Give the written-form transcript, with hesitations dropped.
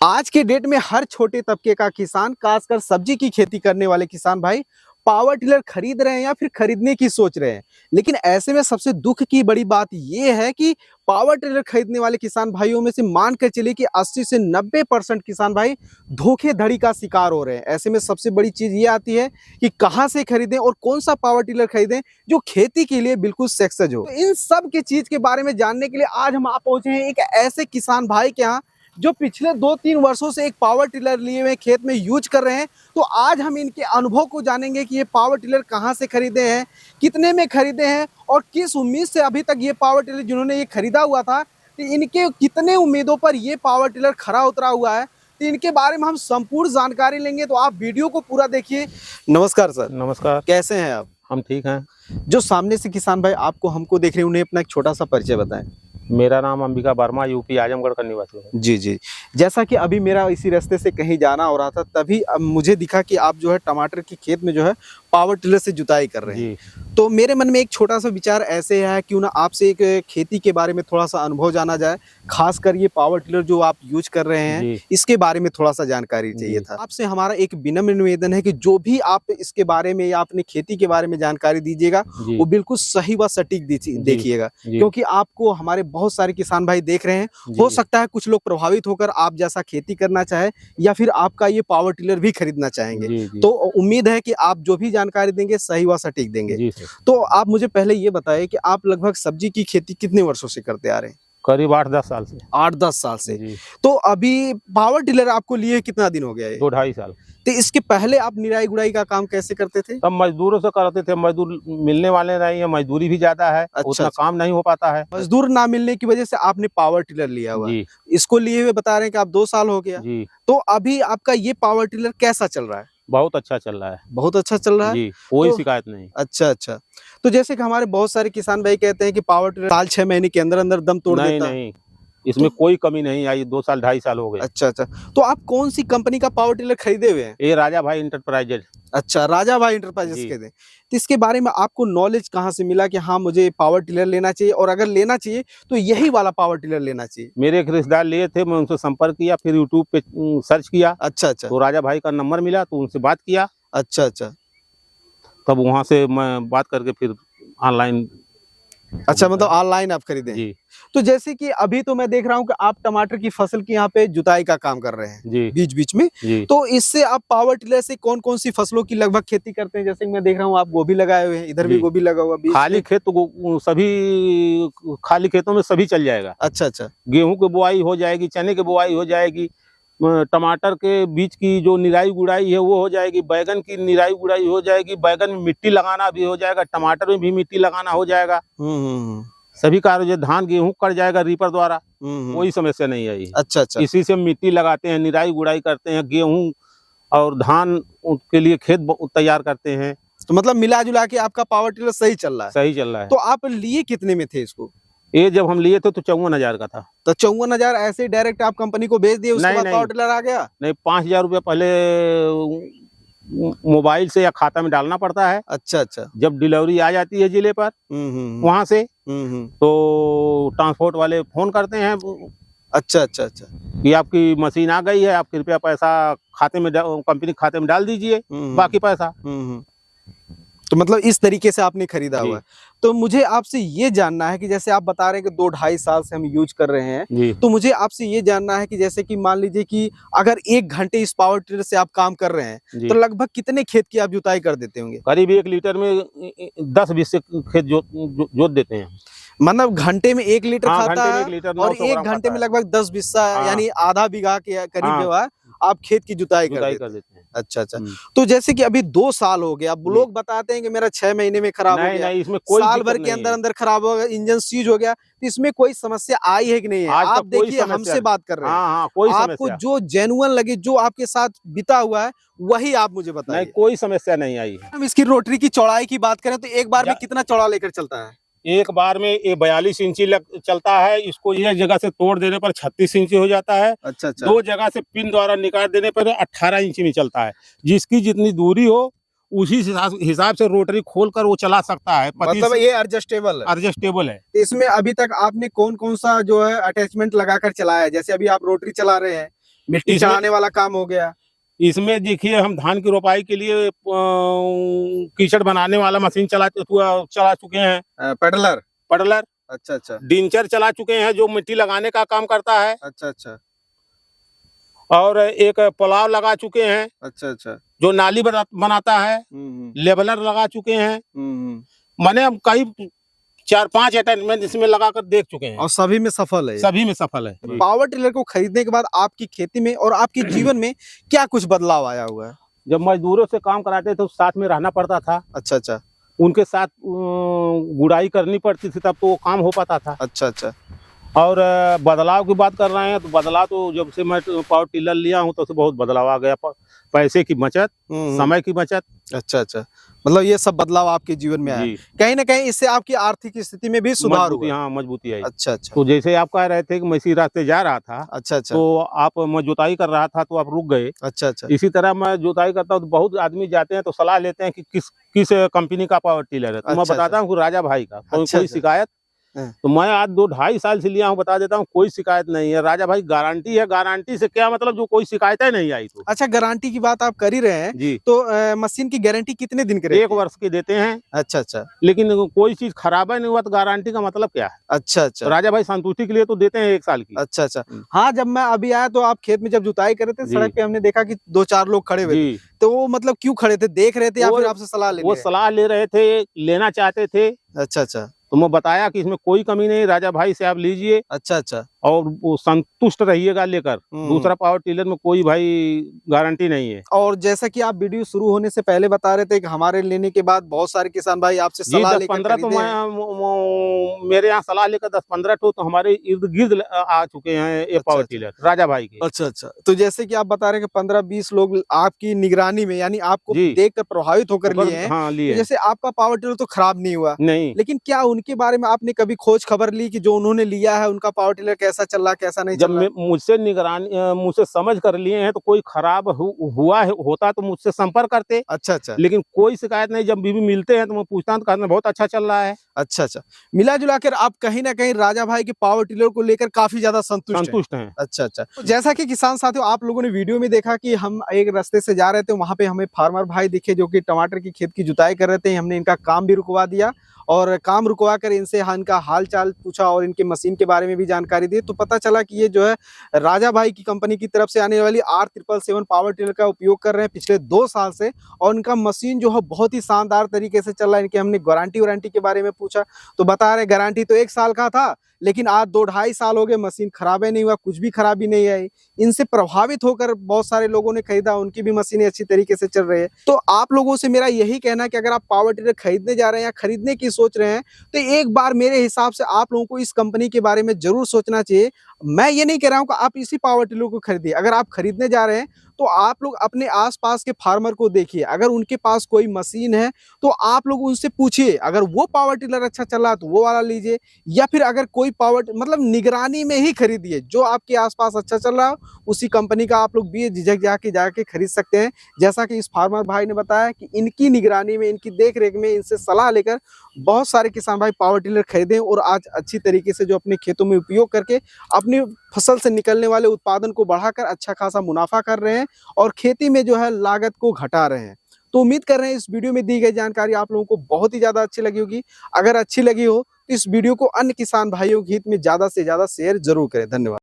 आज के डेट में हर छोटे तबके का किसान, खासकर सब्जी की खेती करने वाले किसान भाई पावर टिलर खरीद रहे हैं या फिर खरीदने की सोच रहे हैं। लेकिन ऐसे में सबसे दुख की बड़ी बात यह है कि पावर टिलर खरीदने वाले किसान भाइयों में से मान कर चलिए कि 80 से 90% किसान भाई धोखेधड़ी का शिकार हो रहे हैं। ऐसे में सबसे बड़ी चीज ये आती है कि कहां से खरीदें और कौन सा पावर टिलर खरीदें जो खेती के लिए बिल्कुल सक्सेस हो। तो इन सब की चीज के बारे में जानने के लिए आज हम आप पहुंचे हैं एक ऐसे किसान भाई के यहाँ जो पिछले 2-3 वर्षों से एक पावर टिलर लिए हुए खेत में यूज कर रहे हैं। तो आज हम इनके अनुभव को जानेंगे कि ये पावर टिलर कहां से खरीदे हैं, कितने में खरीदे हैं और किस उम्मीद से अभी तक ये पावर टिलर जिन्होंने ये खरीदा हुआ था, तो इनके कितने उम्मीदों पर ये पावर टिलर खरा उतरा हुआ है। तो इनके बारे में हम संपूर्ण जानकारी लेंगे, तो आप वीडियो को पूरा देखिए। नमस्कार सर। नमस्कार। कैसे हैं आप? हम ठीक हैं। जो सामने से किसान भाई आपको हमको देख रहे हैं, उन्हें अपना एक छोटा सा परिचय बताएं। मेरा नाम अंबिका वर्मा, यूपी आजमगढ़ का निवासी है। जी जी। जैसा कि अभी मेरा इसी रास्ते से कहीं जाना हो रहा था, तभी अब मुझे दिखा कि आप जो है टमाटर की खेत में जो है पावर टिलर से जुताई कर रहे हैं। तो मेरे मन में एक छोटा सा विचार ऐसे है, क्यों ना आपसे एक खेती के बारे में थोड़ा सा अनुभव जाना जाए। खासकर ये पावर टिलर जो आप यूज कर रहे हैं, इसके बारे में थोड़ा सा जानकारी चाहिए था आपसे। हमारा एक विनम्र निवेदन है कि जो भी आप इसके बारे में या अपनी खेती के बारे में जानकारी दीजिएगा, वो बिल्कुल सही व सटीक देखिएगा, क्योंकि आपको हमारे बहुत सारे किसान भाई देख रहे हैं। हो सकता है कुछ लोग प्रभावित होकर आप जैसा खेती करना चाहे या फिर आपका ये पावर टिलर भी खरीदना चाहेंगे। तो उम्मीद है कि आप जो भी जानकारी देंगे सही व सटीक देंगे। तो आप मुझे पहले ये बताएं कि आप लगभग सब्जी की खेती कितने वर्षों से करते आ रहे हैं? करीब 8-10 साल से। 8-10 साल से। तो अभी पावर टिलर आपको लिए कितना दिन हो गया है? 2-2.5 साल। तो इसके पहले आप निराई गुड़ाई का काम कैसे करते थे? तब मजदूरों से करते थे। मजदूर मिलने वाले नहीं है, मजदूरी भी ज्यादा है। उतना काम नहीं हो पाता है। मजदूर ना मिलने की वजह से आपने पावर टिलर लिया हुआ। इसको लिए हुए बता रहे हैं कि आप 2 साल हो गया। तो अभी आपका ये पावर टिलर कैसा चल रहा है? बहुत अच्छा चल रहा है। बहुत अच्छा चल रहा है जी, कोई शिकायत नहीं। अच्छा अच्छा। तो जैसे कि हमारे बहुत सारे किसान भाई कहते हैं कि पावर टिलर साल 6 महीने के अंदर अंदर दम तोड़ देता है। नहीं, इसमें कोई कमी नहीं आई। 2 साल 2.5 साल हो गए। अच्छा अच्छा। तो आप कौन सी कंपनी का पावर टिलर खरीदे हुए हैं? ये राजा भाई इंटरप्राइजेज। अच्छा, राजा भाई इंटरप्राइजेस के थे। तो इसके बारे में आपको नॉलेज कहाँ से मिला कि हाँ मुझे पावर टिलर लेना चाहिए, और अगर लेना चाहिए तो यही वाला पावर टिलर लेना चाहिए? मेरे एक रिश्तेदार लिए थे, मैं उनसे संपर्क किया, फिर यूट्यूब पे सर्च किया। अच्छा अच्छा। तो राजा भाई का नंबर मिला, तो उनसे बात किया। अच्छा अच्छा। तब वहां से मैं बात करके फिर ऑनलाइन। अच्छा, मतलब ऑनलाइन आप खरीदे? जी। तो जैसे कि अभी तो मैं देख रहा हूँ कि आप टमाटर की फसल की यहाँ पे जुताई का काम कर रहे हैं जी, बीच बीच में। तो इससे आप पावर टिलर से कौन कौन सी फसलों की लगभग खेती करते हैं? जैसे कि मैं देख रहा हूँ आप गोभी लगाए हुए हैं, इधर भी गोभी लगा हुआ बीच खाली खेत तो सभी खाली खेतों में सभी चल जाएगा। अच्छा अच्छा। गेहूं की बुआई हो जाएगी, चने की बुआई हो जाएगी, टमाटर के बीज की जो निराई गुड़ाई है वो हो जाएगी, बैगन की निराई गुड़ाई हो जाएगी, बैगन में मिट्टी लगाना भी हो जाएगा, टमाटर में भी मिट्टी लगाना हो जाएगा। सभी कार्य, धान गेहूं कर जाएगा रीपर द्वारा। कोई समस्या नहीं आई। अच्छा अच्छा। इसी से मिट्टी लगाते हैं, निराई गुड़ाई करते हैं, गेहूं और धान के लिए खेत तैयार करते हैं। तो मतलब मिला जुला के आपका पावर टिलर सही चल रहा है? सही चल रहा है। तो आप लिए कितने में थे इसको? ये जब हम लिए थे तो 54,000 का था। तो 54,000 ऐसे डायरेक्ट आप कंपनी को भेज दिए, उसके बाद पावर टिलर आ गया? नहीं, 5,000 रुपया पहले मोबाइल से या खाता में डालना पड़ता है। अच्छा अच्छा। जब डिलीवरी आ जाती है जिले पर वहां से, तो ट्रांसपोर्ट वाले फोन करते हैं। अच्छा अच्छा अच्छा। कि आपकी मशीन आ गई है, आप कृपया पैसा खाते में कंपनी खाते में डाल दीजिए, बाकी पैसा। तो मतलब इस तरीके से आपने खरीदा हुआ है। तो मुझे आपसे ये जानना है कि जैसे आप बता रहे हैं कि 2-2.5 साल से हम यूज कर रहे हैं, तो मुझे आपसे ये जानना है कि जैसे कि मान लीजिए कि अगर 1 घंटे इस पावर टिलर से आप काम कर रहे हैं, तो लगभग कितने खेत की आप जुताई कर देते होंगे? करीब 1 लीटर में 10-20 से खेत जोत देते हैं। मतलब घंटे में 1 लीटर खाता है और 1 घंटे में लगभग 10 बिस्सा यानी आधा बीघा के करीब जो है आप खेत की जुताई कर देते हैं। अच्छा अच्छा। तो जैसे कि अभी 2 साल हो गया, अब लोग बताते हैं कि मेरा 6 महीने में खराब हो गया, नहीं, इसमें कोई साल भर के अंदर अंदर खराब हो गया, इंजन सीज हो गया, तो इसमें कोई समस्या आई है कि नहीं है? आप देखिए हमसे बात कर रहे हैं, कोई आपको जो जेन्युइन लगे, जो आपके साथ बीता हुआ है, वही आप मुझे बताइए। नहीं, कोई समस्या नहीं आई। हम इसकी रोटरी की चौड़ाई की बात करें तो एक बार में कितना चौड़ा लेकर चलता है? एक बार में ये 42 इंची चलता है। इसको एक जगह से तोड़ देने पर 36 इंची हो जाता है। अच्छा अच्छा। 2 जगह से पिन द्वारा निकाल देने पर 18 इंची में चलता है। जिसकी जितनी दूरी हो उसी हिसाब से रोटरी खोलकर वो चला सकता है। मतलब ये एडजस्टेबल है। इसमें अभी तक आपने कौन कौन सा जो है अटैचमेंट लगाकर चलाया है? जैसे अभी आप रोटरी चला रहे हैं, मिट्टी इसमें- चढ़ाने वाला काम हो गया। इसमें देखिए हम धान की रोपाई के लिए कीचड़ बनाने वाला मशीन चला चुके हैं। पेडलर। पडलर, अच्छा अच्छा डिंचर चला चुके हैं जो मिट्टी लगाने का काम करता है, अच्छा अच्छा और एक पुलाव लगा चुके हैं अच्छा अच्छा। जो नाली बनाता है, हम्म लेवलर लगा चुके हैं। मैंने हम कई 4-5 अटैचमेंट इसमें लगाकर देख चुके हैं और सभी में सफल है ये। सभी में सफल है। पावर टिलर को खरीदने के बाद आपकी खेती में और आपके जीवन में क्या कुछ बदलाव आया हुआ है? जब मजदूरों से काम कराते थे तो साथ में रहना पड़ता था, अच्छा अच्छा उनके साथ गुड़ाई करनी पड़ती थी, तब तो वो काम हो पाता था। अच्छा अच्छा और बदलाव की बात कर रहे हैं तो बदलाव तो जब से मैं पावर टिलर लिया हूं तो से बहुत बदलाव आ गया। पैसे की बचत, समय की बचत। अच्छा अच्छा, मतलब ये सब बदलाव आपके जीवन में आया। जी, कहीं ना कहीं इससे आपकी आर्थिक स्थिति में भी सुधार हुआ। हाँ मजबूती आई। अच्छा अच्छा तो जैसे आप कह रहे थे कि मैं इसी रास्ते जा रहा था, अच्छा अच्छा तो मैं जुताई कर रहा था तो आप रुक गए। अच्छा अच्छा इसी तरह मैं जुताई करता हूँ तो बहुत आदमी जाते हैं तो सलाह लेते हैं कि किस किस कंपनी का पावर टिलर है, तो मैं अच्छा, बताता हूँ कि राजा भाई का। अच्छा, कोई अच्छा। शिकायत? हाँ। तो मैं आज 2-2.5 साल से लिया हूँ, बता देता हूँ कोई शिकायत नहीं है। राजा भाई गारंटी है, गारंटी से क्या मतलब जो कोई शिकायत ही नहीं आई। तो अच्छा, गारंटी की बात आप कर ही रहे हैं, जी, तो मशीन की गारंटी कितने दिन की रहती 1 है? वर्ष की देते हैं, अच्छा अच्छा लेकिन कोई चीज खराब नहीं हुआ तो गारंटी का मतलब क्या है? अच्छा अच्छा तो राजा भाई संतुष्टि के लिए तो देते हैं 1 साल की। अच्छा अच्छा। हाँ, जब मैं अभी आया तो आप खेत में जब जुताई कर रहे थे, जी। सड़क पे हमने देखा कि 2-4 लोग खड़े हुए थे। जी, तो वो मतलब क्यों खड़े थे? देख रहे थे या वो फिर आपसे सलाह लेने वो आए? सलाह ले रहे थे, लेना चाहते थे। अच्छा अच्छा तो मैं बताया कि इसमें कोई कमी नहीं, राजा भाई से आप लीजिए अच्छा अच्छा और वो संतुष्ट रहिएगा लेकर। दूसरा पावर टिलर में कोई भाई गारंटी नहीं है। और जैसा कि आप वीडियो शुरू होने से पहले बता रहे थे कि हमारे लेने के बाद बहुत सारे किसान भाई आपसे जी, सलाह लेकर 10-15 तो खरीदे हैं। मेरे यहाँ सलाह लेकर 10-15 तो हमारे इर्द गिर्द आ चुके हैं ये अच्छा, पावर अच्छा। टिलर राजा भाई के। अच्छा अच्छा, तो जैसे कि आप बता रहे हैं कि 15-20 लोग आपकी निगरानी में, यानी आपको जी, देखकर प्रभावित होकर लिए हैं। हाँ तो लिए। जैसे आपका पावर टिलर तो खराब नहीं हुआ, नहीं, लेकिन क्या उनके बारे में आपने कभी खोज खबर ली कि जो उन्होंने लिया है उनका पावर टिलर कैसा चल रहा है, कैसा नहीं जब चल रहा है? मुझसे निगरानी मुझसे समझ कर लिए हैं तो कोई खराब हुआ होता तो मुझसे संपर्क करते, अच्छा अच्छा लेकिन कोई शिकायत नहीं। जब भी मिलते हैं तो मैं पूछता हूँ तो कहते हैं बहुत अच्छा चल रहा है। अच्छा अच्छा, मिला जुला कर आप कहीं ना कहीं राजा भाई के पावर टिलर को लेकर काफी ज्यादा संतुष्ट हैं। हैं। अच्छा अच्छा, तो जैसा कि किसान साथियों आप लोगों ने वीडियो में देखा कि हम एक रास्ते से जा रहे थे, वहां पे हमें फार्मर भाई दिखे जो कि टमाटर की खेत की जुताई कर रहे थे। हमने इनका काम भी रुकवा दिया और काम रुकवा कर इनसे इनका हाल चाल पूछा और इनके मशीन के बारे में भी जानकारी दी। तो पता चला कि ये जो है राजा भाई की कंपनी की तरफ से आने वाली R777 पावर टिलर का उपयोग कर रहे हैं पिछले 2 साल से, और इनका मशीन जो है बहुत ही शानदार तरीके से चल रहा है। इनके हमने गारंटी के बारे में पूछा तो बता रहे गारंटी तो 1 साल का था, लेकिन आज 2-2.5 साल हो गए, मशीन खराब नहीं हुआ, कुछ भी खराबी नहीं आई। इनसे प्रभावित होकर बहुत सारे लोगों ने खरीदा, उनकी भी मशीनें अच्छी तरीके से चल रही है। तो आप लोगों से मेरा यही कहना है कि अगर आप पावर टिलर खरीदने जा रहे हैं या खरीदने की सोच रहे हैं, तो एक बार मेरे हिसाब से आप लोगों को इस कंपनी के बारे में जरूर सोचना चाहिए। मैं ये नहीं कह रहा हूँ कि आप इसी पावर टिलर को खरीदिए। अगर आप खरीदने जा रहे हैं तो आप लोग अपने आसपास के फार्मर को देखिए, अगर उनके पास कोई मशीन है तो आप लोग उनसे पूछिए, अगर वो पावर टिलर अच्छा चल रहा है तो वो वाला लीजिए, या फिर अगर कोई पावर मतलब निगरानी में ही खरीदिए, जो आपके आसपास अच्छा चल रहा है उसी कंपनी का आप लोग भी झिझक जाके खरीद सकते हैं। जैसा कि इस फार्मर भाई ने बताया कि इनकी निगरानी में, इनकी देख रेख में, इनसे सलाह लेकर बहुत सारे किसान भाई पावर टिलर खरीदे और आज अच्छी तरीके से जो अपने खेतों में उपयोग करके अपनी फसल से निकलने वाले उत्पादन को बढ़ाकर अच्छा खासा मुनाफा कर रहे हैं और खेती में जो है लागत को घटा रहे हैं। तो उम्मीद कर रहे हैं इस वीडियो में दी गई जानकारी आप लोगों को बहुत ही ज्यादा अच्छी लगी होगी। अगर अच्छी लगी हो तो इस वीडियो को अन्य किसान भाइयों के हित में ज्यादा से ज्यादा शेयर जरूर करें। धन्यवाद।